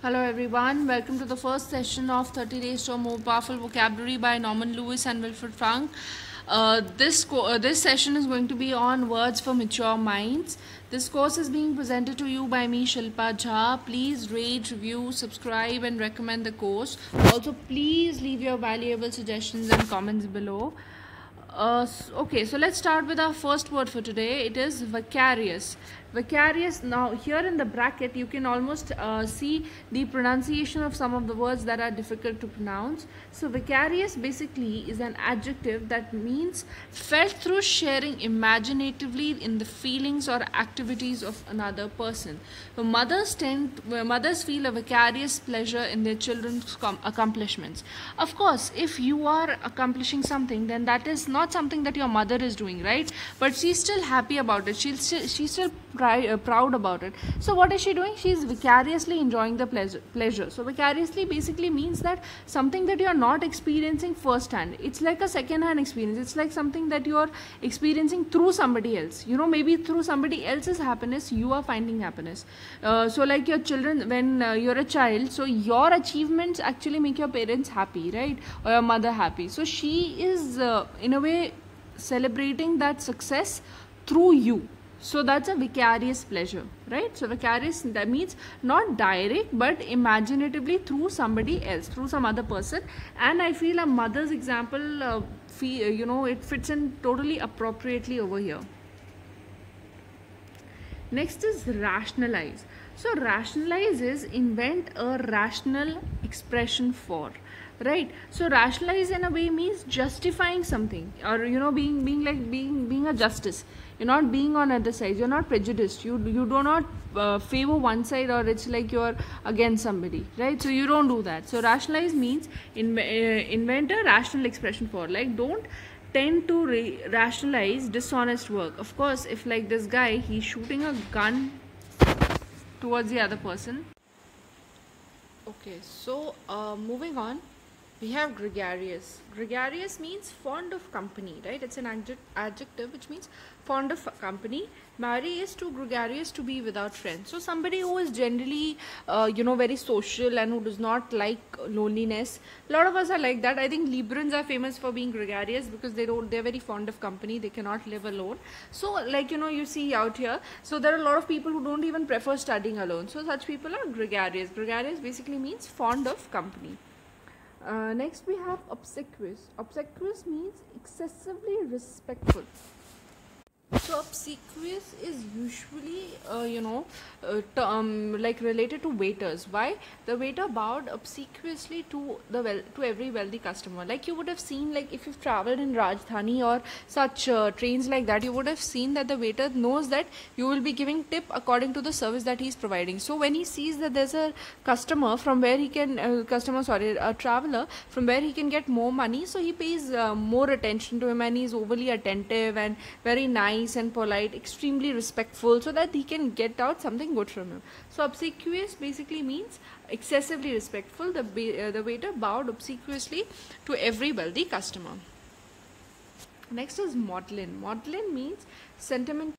Hello everyone, welcome to the first session of 30 Days to a More Powerful Vocabulary by Norman Lewis and Wilfred Frank. This session is going to be on words for mature minds. This course is being presented to you by me, Shilpa Jha. Please rate, review, subscribe and recommend the course. Also, please leave your valuable suggestions and comments below. Okay, so let's start with our first word for today. It is vicarious. Vicarious. Now here in the bracket you can almost see the pronunciation of some of the words that are difficult to pronounce. So vicarious basically is an adjective that means felt through sharing imaginatively in the feelings or activities of another person. So mothers feel a vicarious pleasure in their children's accomplishments. Of course, if you are accomplishing something, then that is not something that your mother is doing, right? But she's still happy about it. She's still proud about it. So what is she doing? She's vicariously enjoying the pleasure. So vicariously basically means that something that you are not experiencing firsthand. It's like a second-hand experience. It's like something that you are experiencing through somebody else. You know, maybe through somebody else's happiness, you are finding happiness. So like your children, when you're a child, so your achievements actually make your parents happy, right? Or your mother happy. So she is in a way celebrating that success through you. So that's a vicarious pleasure, right? So vicarious, that means not direct but imaginatively through somebody else, through some other person. And I feel a mother's example, it fits in totally appropriately over here. Next is rationalize. So rationalize is invent a rational expression for, right? So rationalize in a way means justifying something, or being a justice. You're not being on other sides. You're not prejudiced. You do not favor one side, or it's like you're against somebody, right? So you don't do that. So rationalize means invent a rational expression for, like don't tend to rationalize dishonest work. Of course, if like this guy, he's shooting a gun towards the other person. Okay, so moving on, we have gregarious. Gregarious means fond of company, right? It's an adjective which means fond of company. Mary is too gregarious to be without friends. So somebody who is generally, very social and who does not like loneliness. A lot of us are like that. I think Librans are famous for being gregarious because they're very fond of company. They cannot live alone. So like, you see out here. So there are a lot of people who don't even prefer studying alone. So such people are gregarious. Gregarious basically means fond of company. Next we have obsequious. Obsequious means excessively respectful. So obsequious is usually like related to waiters. Why? The waiter bowed obsequiously to every wealthy customer. Like you would have seen, like if you've traveled in Rajdhani or such trains like that, you would have seen that the waiter knows that you will be giving tip according to the service that he's providing. So when he sees that there's a customer from where he can a traveler from where he can get more money, so he pays more attention to him, and he's overly attentive and very nice and polite, extremely respectful, so that he can get out something good from him. So obsequious basically means excessively respectful. The waiter bowed obsequiously to every wealthy customer. Next is maudlin. Maudlin means sentiment.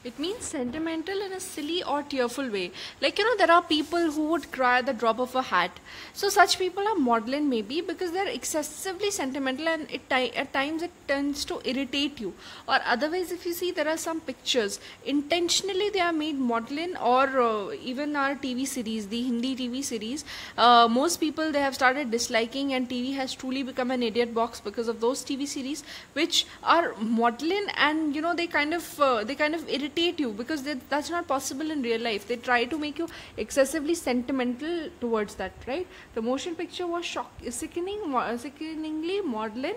It means sentimental in a silly or tearful way. Like, there are people who would cry at the drop of a hat. So such people are maudlin maybe because they're excessively sentimental, and at times it tends to irritate you. Or otherwise, if you see, there are some pictures. Intentionally they are made maudlin, or even our TV series, the Hindi TV series. Most people, they have started disliking, and TV has truly become an idiot box because of those TV series which are maudlin, and they kind of irritate you because that's not possible in real life. They try to make you excessively sentimental towards that, right? The motion picture was sickeningly maudlin,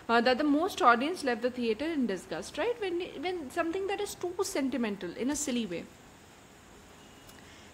that the most audience left the theater in disgust, right? When something that is too sentimental in a silly way.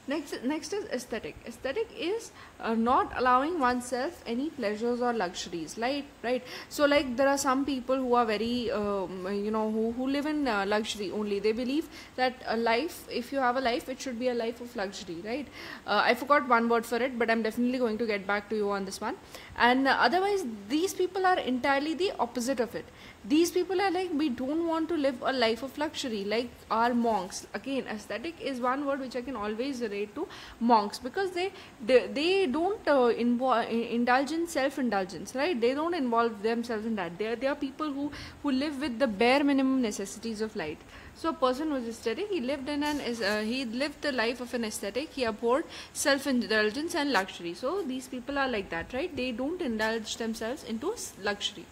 Next is aesthetic. Aesthetic is not allowing oneself any pleasures or luxuries, right? So like there are some people who are very who live in luxury only. They believe that a life, if you have a life, it should be a life of luxury, right? I forgot one word for it, but I'm definitely going to get back to you on this one. And otherwise, these people are entirely the opposite of it. These people are like, we don't want to live a life of luxury, like our monks. Again, aesthetic is one word which I can always relate to monks, because they don't indulge in self-indulgence, right? They don't involve themselves in that. They are people who live with the bare minimum necessities of life. So a person who is ascetic, he lived the life of an ascetic. He abhorred self-indulgence and luxury. So these people are like that, right? They don't indulge themselves into luxury.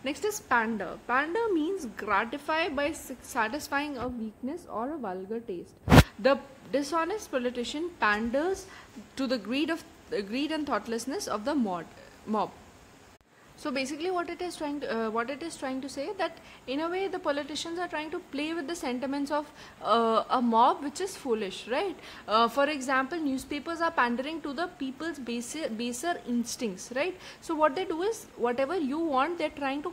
Next is pander. Pander means gratify by satisfying a weakness or a vulgar taste. The dishonest politician panders to the greed and thoughtlessness of the mob. So basically what it is trying to say, that in a way the politicians are trying to play with the sentiments of a mob which is foolish, right? For example, newspapers are pandering to the people's baser instincts, right? So what they do is, whatever you want, they're trying to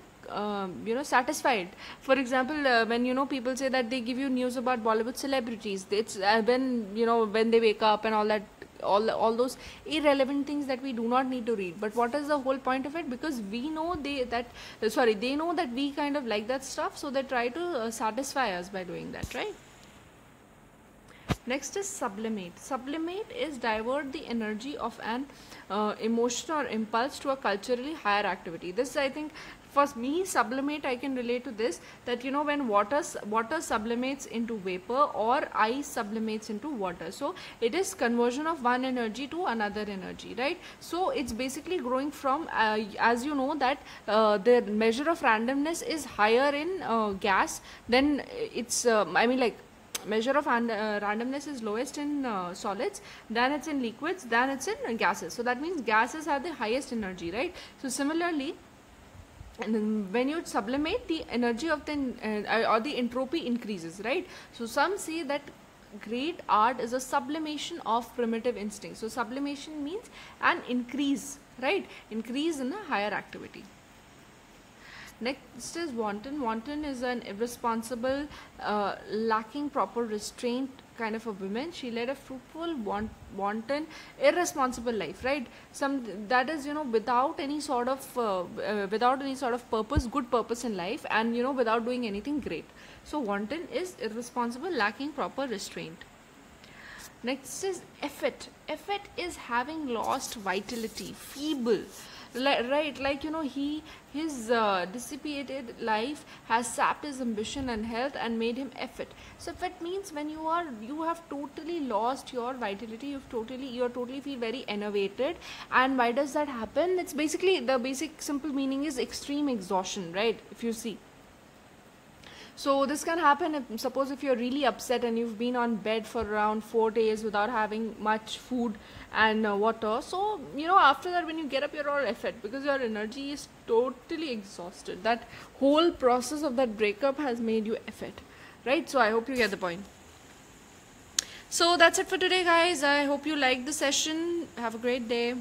satisfy it. For example, when people say that they give you news about Bollywood celebrities, it's when they wake up and all that, all those irrelevant things that we do not need to read. But what is the whole point of it? Because we know they know that we kind of like that stuff, so they try to satisfy us by doing that, right? Next is sublimate. Sublimate is divert the energy of an emotion or impulse to a culturally higher activity. This, I think, for me, sublimate, I can relate to this, that when water sublimates into vapor, or ice sublimates into water, so it is conversion of one energy to another energy, right? So it's basically growing from, as you know that the measure of randomness is higher in gas, then it's measure of randomness is lowest in solids, then it's in liquids, then it's in gases. So that means gases have the highest energy, right? So similarly, and then when you sublimate, the energy of the or the entropy increases, right? So some say that great art is a sublimation of primitive instincts. So sublimation means an increase, right? Increase in a higher activity. Next is wanton. Wanton is an irresponsible, lacking proper restraint kind of a woman. She led a fruitful, wanton, irresponsible life, right? That is, without any sort of purpose, good purpose in life, and without doing anything great. So wanton is irresponsible, lacking proper restraint. Next is effete. Effete is having lost vitality, feeble. Right, like his dissipated life has sapped his ambition and health and made him effete. So effete means when you have totally lost your vitality, you totally feel very enervated. And why does that happen? It's basically, the basic simple meaning is extreme exhaustion, right? If you see. So this can happen suppose if you're really upset and you've been on bed for around 4 days without having much food and water. So after that, when you get up, you're all effete because your energy is totally exhausted. That whole process of that breakup has made you effete, right? So I hope you get the point. So that's it for today, guys. I hope you liked the session. Have a great day.